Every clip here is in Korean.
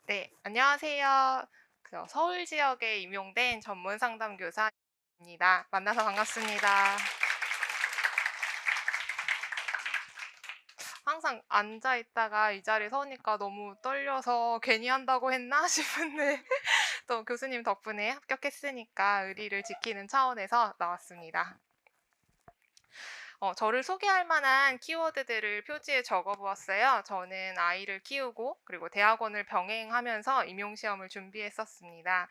네, 안녕하세요. 서울 지역에 임용된 전문 상담 교사입니다. 만나서 반갑습니다. 항상 앉아 있다가 이 자리에 서니까 너무 떨려서 괜히 한다고 했나 싶은데 또 교수님 덕분에 합격했으니까 의리를 지키는 차원에서 나왔습니다. 저를 소개할 만한 키워드들을 표지에 적어 보았어요. 저는 아이를 키우고 그리고 대학원을 병행하면서 임용시험을 준비했었습니다.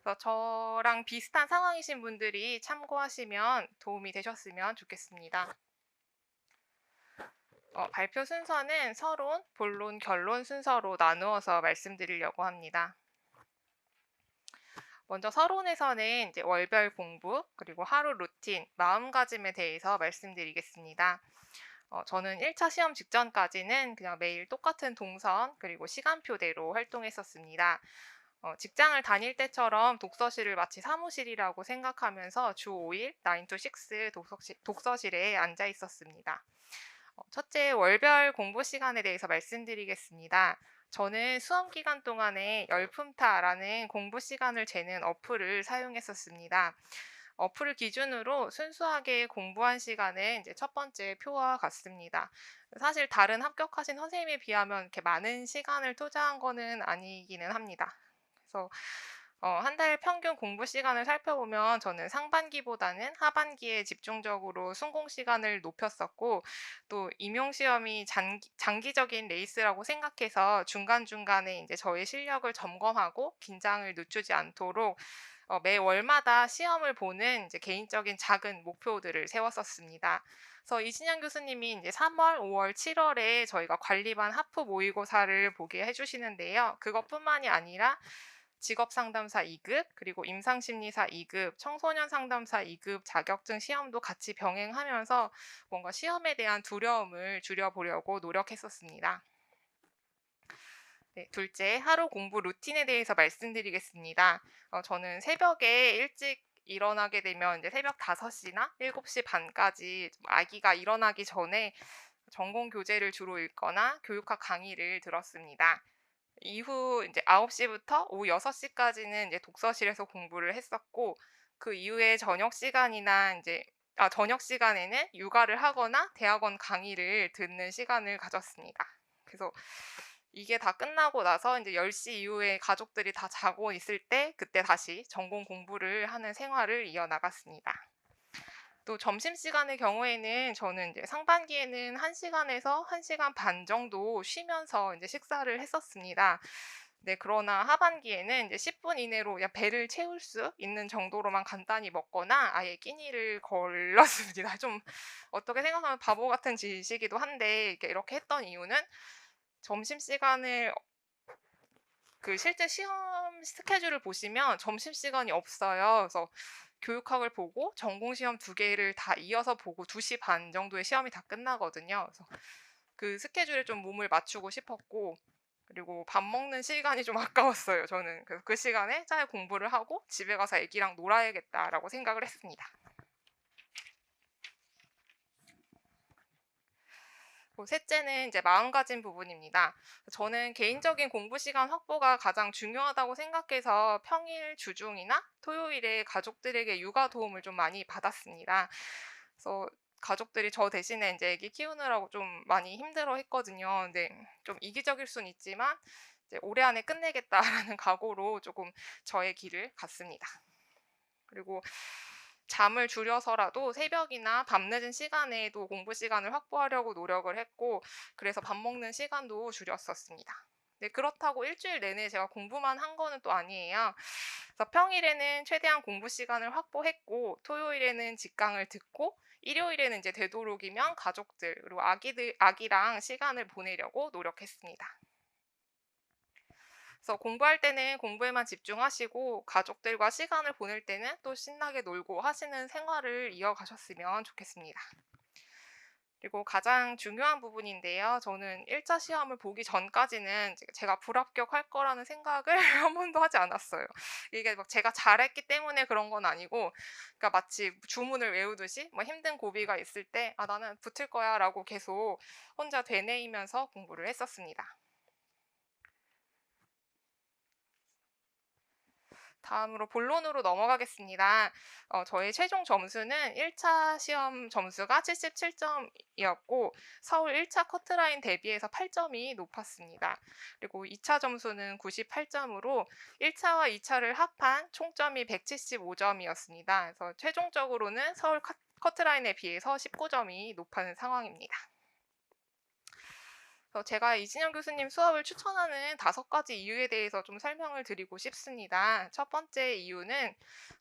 그래서 저랑 비슷한 상황이신 분들이 참고하시면 도움이 되셨으면 좋겠습니다. 발표 순서는 서론, 본론, 결론 순서로 나누어서 말씀드리려고 합니다. 먼저 서론에서는 이제 월별 공부, 그리고 하루 루틴, 마음가짐에 대해서 말씀드리겠습니다. 저는 1차 시험 직전까지는 그냥 매일 똑같은 동선, 그리고 시간표대로 활동했었습니다. 직장을 다닐 때처럼 독서실을 마치 사무실이라고 생각하면서 주 5일 9 to 6 독서실에 앉아 있었습니다. 첫째, 월별 공부 시간에 대해서 말씀드리겠습니다. 저는 수험 기간 동안에 열품타라는 공부 시간을 재는 어플을 사용했었습니다. 어플을 기준으로 순수하게 공부한 시간은 이제 첫 번째 표와 같습니다. 사실 다른 합격하신 선생님에 비하면 이렇게 많은 시간을 투자한 거는 아니기는 합니다. 그래서 한 달 평균 공부 시간을 살펴보면 저는 상반기보다는 하반기에 집중적으로 순공 시간을 높였었고, 또 임용 시험이 장기적인 레이스라고 생각해서 중간중간에 이제 저의 실력을 점검하고 긴장을 늦추지 않도록 매 월마다 시험을 보는 이제 개인적인 작은 목표들을 세웠었습니다. 그래서 이신영 교수님이 이제 3월, 5월, 7월에 저희가 관리반 하프 모의고사를 보게 해주시는데요. 그것뿐만이 아니라 직업상담사 2급, 그리고 임상심리사 2급, 청소년 상담사 2급 자격증 시험도 같이 병행하면서 뭔가 시험에 대한 두려움을 줄여보려고 노력했었습니다. 네, 둘째, 하루 공부 루틴에 대해서 말씀드리겠습니다. 저는 새벽에 일찍 일어나게 되면 이제 새벽 5시나 7시 반까지 아기가 일어나기 전에 전공 교재를 주로 읽거나 교육학 강의를 들었습니다. 이후 이제 9시부터 오후 6시까지는 이제 독서실에서 공부를 했었고, 그 이후에 저녁 시간에는 육아를 하거나 대학원 강의를 듣는 시간을 가졌습니다. 그래서 이게 다 끝나고 나서 이제 10시 이후에 가족들이 다 자고 있을 때 그때 다시 전공 공부를 하는 생활을 이어나갔습니다. 또 점심시간의 경우에는 저는 이제 상반기에는 1시간에서 1시간 반 정도 쉬면서 이제 식사를 했었습니다. 네, 그러나 하반기에는 이제 10분 이내로 그냥 배를 채울 수 있는 정도로만 간단히 먹거나 아예 끼니를 걸렀습니다. 좀 어떻게 생각하면 바보 같은 짓이기도 한데 이렇게 했던 이유는 점심시간을 실제 시험 스케줄을 보시면 점심시간이 없어요. 그래서 교육학을 보고 전공 시험 2개를 다 이어서 보고 2시 반 정도에 시험이 다 끝나거든요. 그래서 그 스케줄에 좀 몸을 맞추고 싶었고, 그리고 밥 먹는 시간이 좀 아까웠어요. 저는 그래서 그 시간에 잘 공부를 하고 집에 가서 애기랑 놀아야겠다라고 생각을 했습니다. 셋째는 이제 마음가짐 부분입니다. 저는 개인적인 공부 시간 확보가 가장 중요하다고 생각해서 평일 주중이나 토요일에 가족들에게 육아 도움을 좀 많이 받았습니다. 그래서 가족들이 저 대신에 이제 애기 키우느라고 좀 많이 힘들어 했거든요. 근데 좀 이기적일 순 있지만 이제 올해 안에 끝내겠다라는 각오로 조금 저의 길을 갔습니다. 그리고 잠을 줄여서라도 새벽이나 밤늦은 시간에도 공부 시간을 확보하려고 노력을 했고, 그래서 밥 먹는 시간도 줄였었습니다. 네, 그렇다고 일주일 내내 제가 공부만 한 거는 또 아니에요. 그래서 평일에는 최대한 공부 시간을 확보했고, 토요일에는 직강을 듣고, 일요일에는 이제 되도록이면 가족들 그리고 아기랑 시간을 보내려고 노력했습니다. 그래서 공부할 때는 공부에만 집중하시고 가족들과 시간을 보낼 때는 또 신나게 놀고 하시는 생활을 이어가셨으면 좋겠습니다. 그리고 가장 중요한 부분인데요. 저는 1차 시험을 보기 전까지는 제가 불합격할 거라는 생각을 한 번도 하지 않았어요. 이게 막 제가 잘했기 때문에 그런 건 아니고, 그러니까 마치 주문을 외우듯이 뭐 힘든 고비가 있을 때 나는 붙을 거야라고 계속 혼자 되뇌이면서 공부를 했었습니다. 다음으로 본론으로 넘어가겠습니다. 저의 최종 점수는 1차 시험 점수가 77점이었고 서울 1차 커트라인 대비해서 8점이 높았습니다. 그리고 2차 점수는 98점으로 1차와 2차를 합한 총점이 175점이었습니다. 그래서 최종적으로는 서울 커트라인에 비해서 19점이 높은 상황입니다. 제가 이진영 교수님 수업을 추천하는 5가지 이유에 대해서 좀 설명을 드리고 싶습니다. 첫 번째 이유는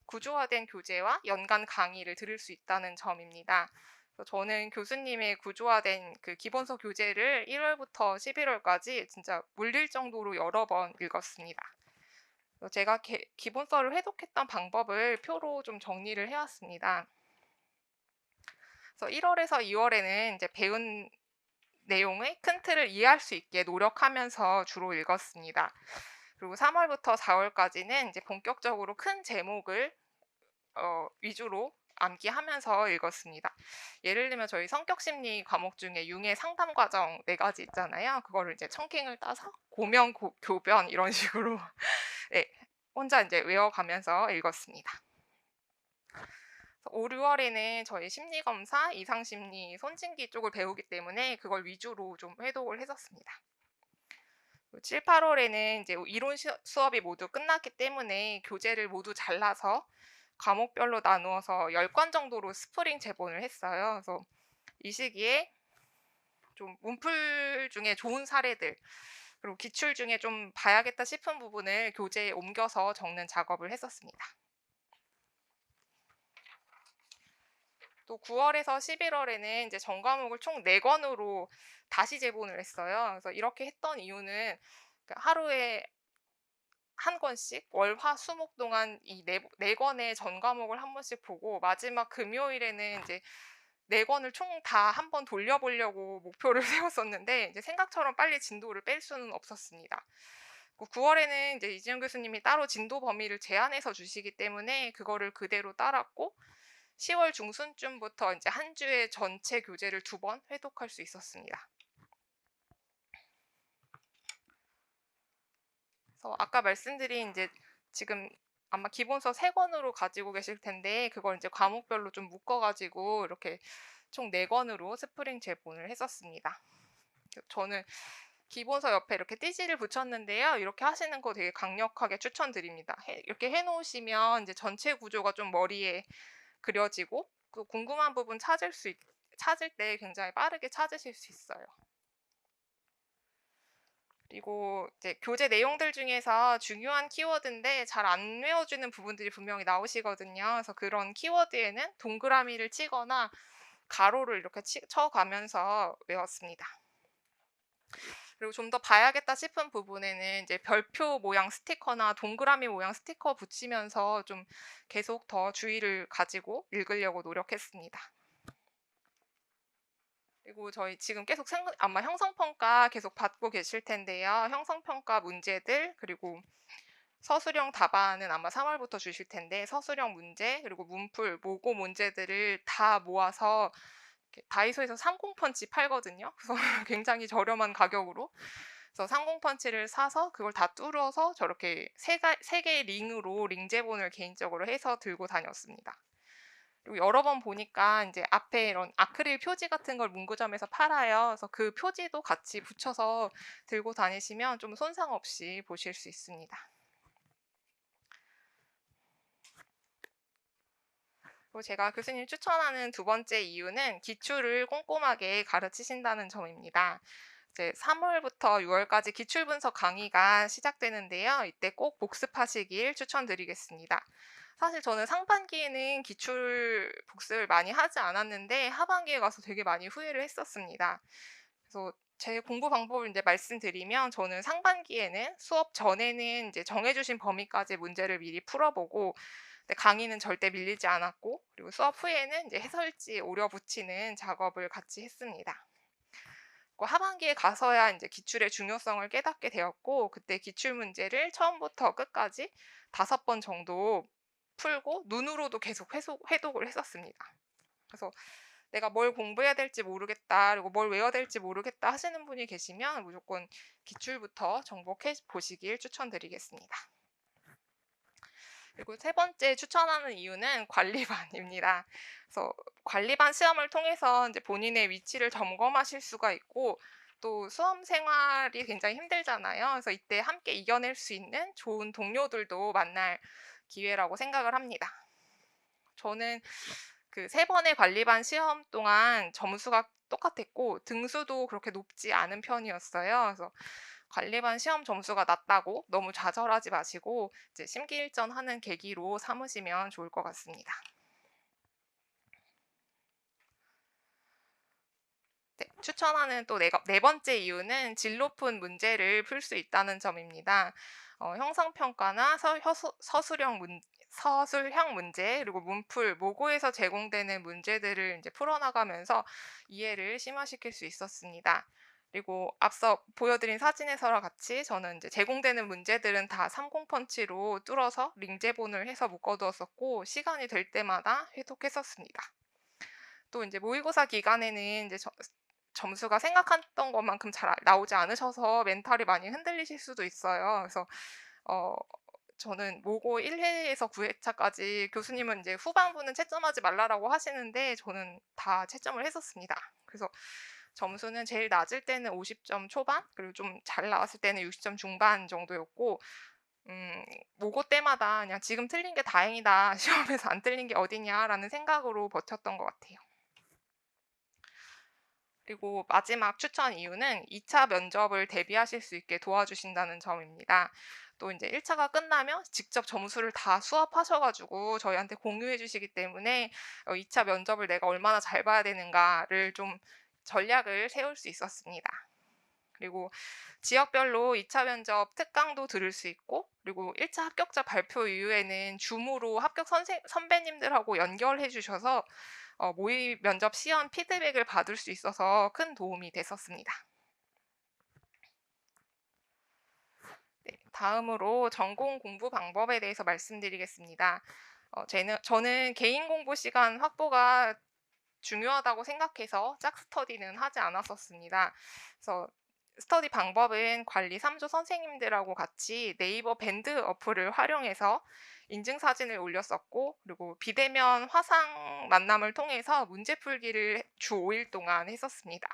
구조화된 교재와 연간 강의를 들을 수 있다는 점입니다. 저는 교수님의 구조화된 그 기본서 교재를 1월부터 11월까지 진짜 물릴 정도로 여러 번 읽었습니다. 제가 기본서를 회독했던 방법을 표로 좀 정리를 해왔습니다. 그래서 1월에서 2월에는 이제 배운 내용의 큰 틀을 이해할 수 있게 노력하면서 주로 읽었습니다. 그리고 3월부터 4월까지는 이제 본격적으로 큰 제목을 위주로 암기하면서 읽었습니다. 예를 들면 저희 성격심리 과목 중에 융의 상담 과정 4가지 있잖아요. 그거를 이제 청킹을 따서 고명, 교변 이런 식으로 네, 혼자 이제 외워가면서 읽었습니다. 5, 6월에는 저희 심리검사, 이상심리, 손진기 쪽을 배우기 때문에 그걸 위주로 좀 회독을 했었습니다. 7, 8월에는 이제 이론 수업이 모두 끝났기 때문에 교재를 모두 잘라서 과목별로 나누어서 10권 정도로 스프링 제본을 했어요. 그래서 이 시기에 좀 문풀 중에 좋은 사례들 그리고 기출 중에 좀 봐야겠다 싶은 부분을 교재에 옮겨서 적는 작업을 했었습니다. 또 9월에서 11월에는 이제 전과목을 총 4권으로 다시 제본을 했어요. 그래서 이렇게 했던 이유는 하루에 한 권씩 월, 화, 수, 목 동안 이 네 권의 전 과목을 한 번씩 보고 마지막 금요일에는 이제 4권을 총 다 한 번 돌려보려고 목표를 세웠었는데 이제 생각처럼 빨리 진도를 뺄 수는 없었습니다. 9월에는 이제 이진영 교수님이 따로 진도 범위를 제한해서 주시기 때문에 그거를 그대로 따랐고 10월 중순쯤부터 이제 한 주에 전체 교재를 2번 회독할 수 있었습니다. 그래서 아까 말씀드린 이제 지금 아마 기본서 3권으로 가지고 계실 텐데 그걸 이제 과목별로 좀 묶어가지고 이렇게 총 4권으로 스프링 제본을 했었습니다. 저는 기본서 옆에 이렇게 띠지를 붙였는데요. 이렇게 하시는 거 되게 강력하게 추천드립니다. 이렇게 해놓으시면 이제 전체 구조가 좀 머리에 그려지고 그 궁금한 부분 찾을 때 굉장히 빠르게 찾으실 수 있어요. 그리고 이제 교재 내용들 중에서 중요한 키워드인데 잘 안 외워지는 부분들이 분명히 나오시거든요. 그래서 그런 키워드에는 동그라미를 치거나 가로를 이렇게 쳐가면서 외웠습니다. 그리고 좀 더 봐야겠다 싶은 부분에는 이제 별표 모양 스티커나 동그라미 모양 스티커 붙이면서 좀 계속 더 주의를 가지고 읽으려고 노력했습니다. 그리고 저희 지금 계속 아마 형성평가 계속 받고 계실 텐데요. 형성평가 문제들 그리고 서술형 답안은 아마 3월부터 주실 텐데 서술형 문제 그리고 문풀, 모고 문제들을 다 모아서 다이소에서 30펀치 팔거든요. 그래서 굉장히 저렴한 가격으로 그래서 30펀치를 사서 그걸 다 뚫어서 저렇게 3개의 링으로 링제본을 개인적으로 해서 들고 다녔습니다. 그리고 여러 번 보니까 이제 앞에 이런 아크릴 표지 같은 걸 문구점에서 팔아요. 그래서 그 표지도 같이 붙여서 들고 다니시면 좀 손상 없이 보실 수 있습니다. 그리고 제가 교수님 추천하는 2번째 이유는 기출을 꼼꼼하게 가르치신다는 점입니다. 이제 3월부터 6월까지 기출분석 강의가 시작되는데요. 이때 꼭 복습하시길 추천드리겠습니다. 사실 저는 상반기에는 기출 복습을 많이 하지 않았는데 하반기에 가서 되게 많이 후회를 했었습니다. 그래서 제 공부 방법을 이제 말씀드리면 저는 상반기에는 수업 전에는 이제 정해주신 범위까지 문제를 미리 풀어보고 강의는 절대 밀리지 않았고 그리고 수업 후에는 이제 해설지 오려 붙이는 작업을 같이 했습니다. 하반기에 가서야 이제 기출의 중요성을 깨닫게 되었고 그때 기출 문제를 처음부터 끝까지 5번 정도 풀고 눈으로도 계속 회독을 했었습니다. 그래서 내가 뭘 공부해야 될지 모르겠다 그리고 뭘 외워야 될지 모르겠다 하시는 분이 계시면 무조건 기출부터 정복해 보시길 추천드리겠습니다. 그리고 세 번째 추천하는 이유는 관리반입니다. 그래서 관리반 시험을 통해서 이제 본인의 위치를 점검하실 수가 있고 또 수험 생활이 굉장히 힘들잖아요. 그래서 이때 함께 이겨낼 수 있는 좋은 동료들도 만날 기회라고 생각을 합니다. 저는 그 세 번의 관리반 시험 동안 점수가 똑같았고 등수도 그렇게 높지 않은 편이었어요. 그래서 관리반 시험 점수가 낮다고 너무 좌절하지 마시고 이제 심기일전하는 계기로 삼으시면 좋을 것 같습니다. 네, 추천하는 또 네 번째 이유는 질 높은 문제를 풀 수 있다는 점입니다. 형성평가나 서술형 문제, 그리고 문풀, 모고에서 제공되는 문제들을 이제 풀어나가면서 이해를 심화시킬 수 있었습니다. 그리고 앞서 보여드린 사진에서와 같이 저는 이제 제공되는 문제들은 다 30펀치로 뚫어서 링제본을 해서 묶어두었었고 시간이 될 때마다 회독했었습니다. 또 이제 모의고사 기간에는 이제 점수가 생각했던 것만큼 잘 나오지 않으셔서 멘탈이 많이 흔들리실 수도 있어요. 그래서 어 저는 모고 1회에서 9회차까지 교수님은 이제 후반부는 채점하지 말라라고 하시는데 저는 다 채점을 했었습니다. 그래서 점수는 제일 낮을 때는 50점 초반, 그리고 좀 잘 나왔을 때는 60점 중반 정도였고 모고 때마다 그냥 '지금 틀린 게 다행이다. 시험에서 안 틀린 게 어디냐.'라는 생각으로 버텼던 것 같아요. 그리고 마지막 추천 이유는 2차 면접을 대비하실 수 있게 도와주신다는 점입니다. 또 이제 1차가 끝나면 직접 점수를 다 수합하셔 가지고 저희한테 공유해 주시기 때문에 2차 면접을 내가 얼마나 잘 봐야 되는가를 좀 전략을 세울 수 있었습니다. 그리고 지역별로 2차 면접 특강도 들을 수 있고 그리고 1차 합격자 발표 이후에는 줌으로 합격 선배님들하고 연결해 주셔서 모의 면접 시연 피드백을 받을 수 있어서 큰 도움이 됐었습니다. 네, 다음으로 전공 공부 방법에 대해서 말씀드리겠습니다. 저는 개인 공부 시간 확보가 중요하다고 생각해서 짝스터디는 하지 않았었습니다. 그래서 스터디 방법은 관리 3조 선생님들하고 같이 네이버 밴드 어플을 활용해서 인증사진을 올렸었고 그리고 비대면 화상 만남을 통해서 문제 풀기를 주 5일 동안 했었습니다.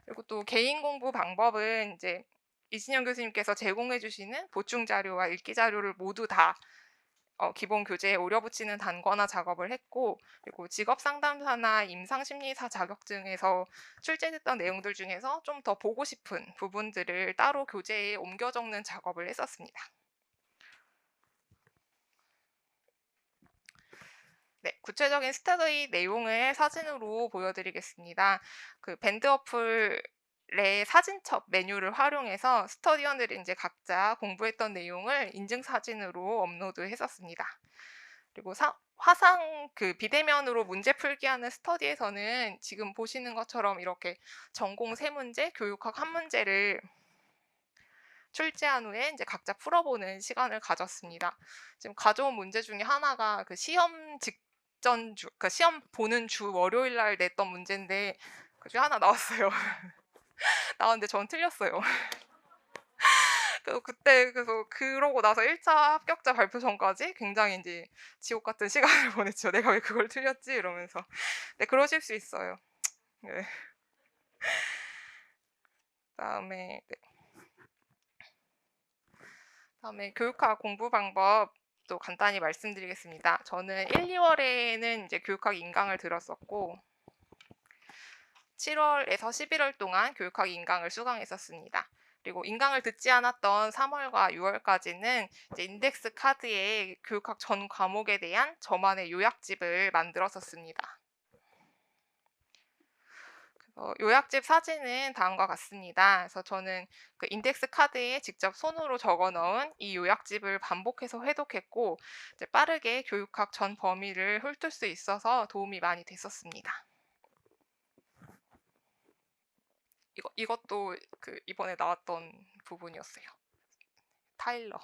그리고 또 개인 공부 방법은 이제 이진영 교수님께서 제공해 주시는 보충 자료와 읽기 자료를 모두 다 기본 교재에 오려붙이는 단권화 작업을 했고 그리고 직업 상담사나 임상심리사 자격증에서 출제됐던 내용들 중에서 좀 더 보고 싶은 부분들을 따로 교재에 옮겨 적는 작업을 했었습니다. 네, 구체적인 스터디 내용을 사진으로 보여드리겠습니다. 그 밴드 어플의 사진첩 메뉴를 활용해서 스터디원들이 이제 각자 공부했던 내용을 인증 사진으로 업로드했었습니다. 그리고 화상 그 비대면으로 문제 풀기 하는 스터디에서는 지금 보시는 것처럼 이렇게 전공 3문제, 교육학 1문제를 출제한 후에 이제 각자 풀어보는 시간을 가졌습니다. 지금 가져온 문제 중에 하나가 그 시험 직전 주, 그 시험 보는 주 월요일 날 냈던 문제인데 그 중에 하나 나왔어요. 나왔는데 전 틀렸어요. 그래서 그래서 그러고 나서 1차 합격자 발표 전까지 굉장히 이제 지옥 같은 시간을 보냈죠. '내가 왜 그걸 틀렸지?' 이러면서. 네, 그러실 수 있어요. 네. 그다음에 네. 다음에 교육학 공부 방법도 간단히 말씀드리겠습니다. 저는 1-2월에는 이제 교육학 인강을 들었었고 7월에서 11월 동안 교육학 인강을 수강했었습니다. 그리고 인강을 듣지 않았던 3월과 6월까지는 이제 인덱스 카드에 교육학 전 과목에 대한 저만의 요약집을 만들었었습니다. 요약집 사진은 다음과 같습니다. 그래서 저는 그 인덱스 카드에 직접 손으로 적어 넣은 이 요약집을 반복해서 회독했고 이제 빠르게 교육학 전 범위를 훑을 수 있어서 도움이 많이 됐었습니다. 이것도 그 이번에 나왔던 부분이었어요. 타일러.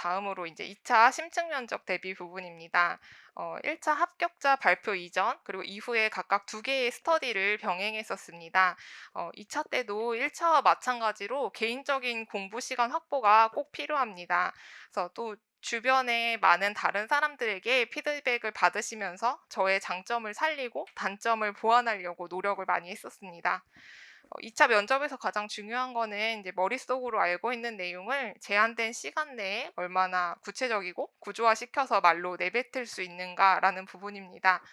다음으로 이제 2차 심층 면접 대비 부분입니다. 1차 합격자 발표 이전 그리고 이후에 각각 2개의 스터디를 병행했었습니다. 2차 때도 1차와 마찬가지로 개인적인 공부 시간 확보가 꼭 필요합니다. 그래서 또 주변에 많은 다른 사람들에게 피드백을 받으시면서 저의 장점을 살리고 단점을 보완하려고 노력을 많이 했었습니다. 2차 면접에서 가장 중요한 거는 이제 머릿속으로 알고 있는 내용을 제한된 시간 내에 얼마나 구체적이고 구조화시켜서 말로 내뱉을 수 있는가라는 부분입니다.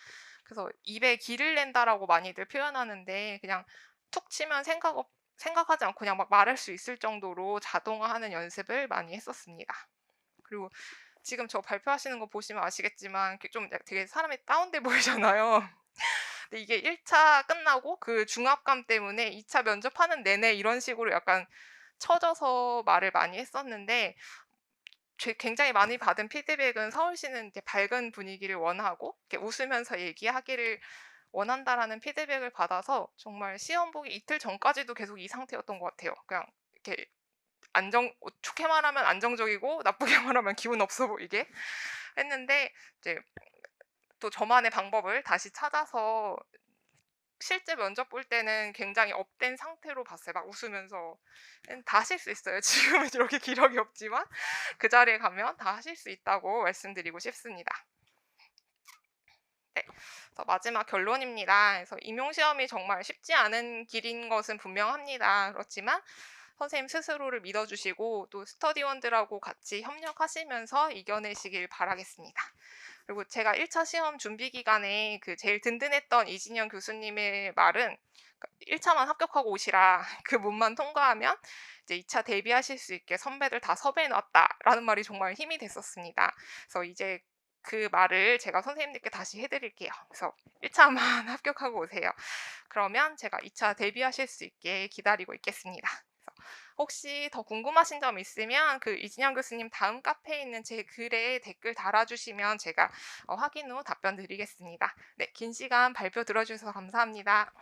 그래서 "입에 기를 낸다."라고 많이들 표현하는데 그냥 툭 치면 생각하지 않고 그냥 막 말할 수 있을 정도로 자동화하는 연습을 많이 했었습니다. 그리고 지금 저 발표하시는 거 보시면 아시겠지만 이렇게 좀 되게 사람이 다운돼 보이잖아요. 근데 이게 1차 끝나고 그 중압감 때문에 2차 면접하는 내내 이런 식으로 약간 처져서 말을 많이 했었는데 굉장히 많이 받은 피드백은 "서울시는 이제 밝은 분위기를 원하고 이렇게 웃으면서 얘기하기를 원한다."라는 피드백을 받아서 정말 시험 보기 이틀 전까지도 계속 이 상태였던 것 같아요. 그냥 이렇게 좋게 말하면 안정적이고 나쁘게 말하면 기분 없어 보이게 했는데 이제 또 저만의 방법을 다시 찾아서 실제 면접 볼 때는 굉장히 업된 상태로 봤어요. 막 웃으면서 다 하실 수 있어요. 지금은 이렇게 기력이 없지만 그 자리에 가면 다 하실 수 있다고 말씀드리고 싶습니다. 네. 그래서 마지막 결론입니다. 그래서 임용 시험이 정말 쉽지 않은 길인 것은 분명합니다. 그렇지만 선생님 스스로를 믿어 주시고 또 스터디원들하고 같이 협력하시면서 이겨내시길 바라겠습니다. 그리고 제가 1차 시험 준비 기간에 그 제일 든든했던 이진영 교수님의 말은 1차만 합격하고 오시라. 그 문만 통과하면 이제 2차 대비하실 수 있게 선배들 다 섭외해 놨다라는 말이 정말 힘이 됐었습니다. 그래서 이제 그 말을 제가 선생님들께 다시 해 드릴게요. 그래서 1차만 합격하고 오세요. 그러면 제가 2차 대비하실 수 있게 기다리고 있겠습니다. 그래서 혹시 더 궁금하신 점 있으면 그 이진영 교수님 다음 카페에 있는 제 글에 댓글 달아주시면 제가 확인 후 답변 드리겠습니다. 네, 긴 시간 발표 들어주셔서 감사합니다.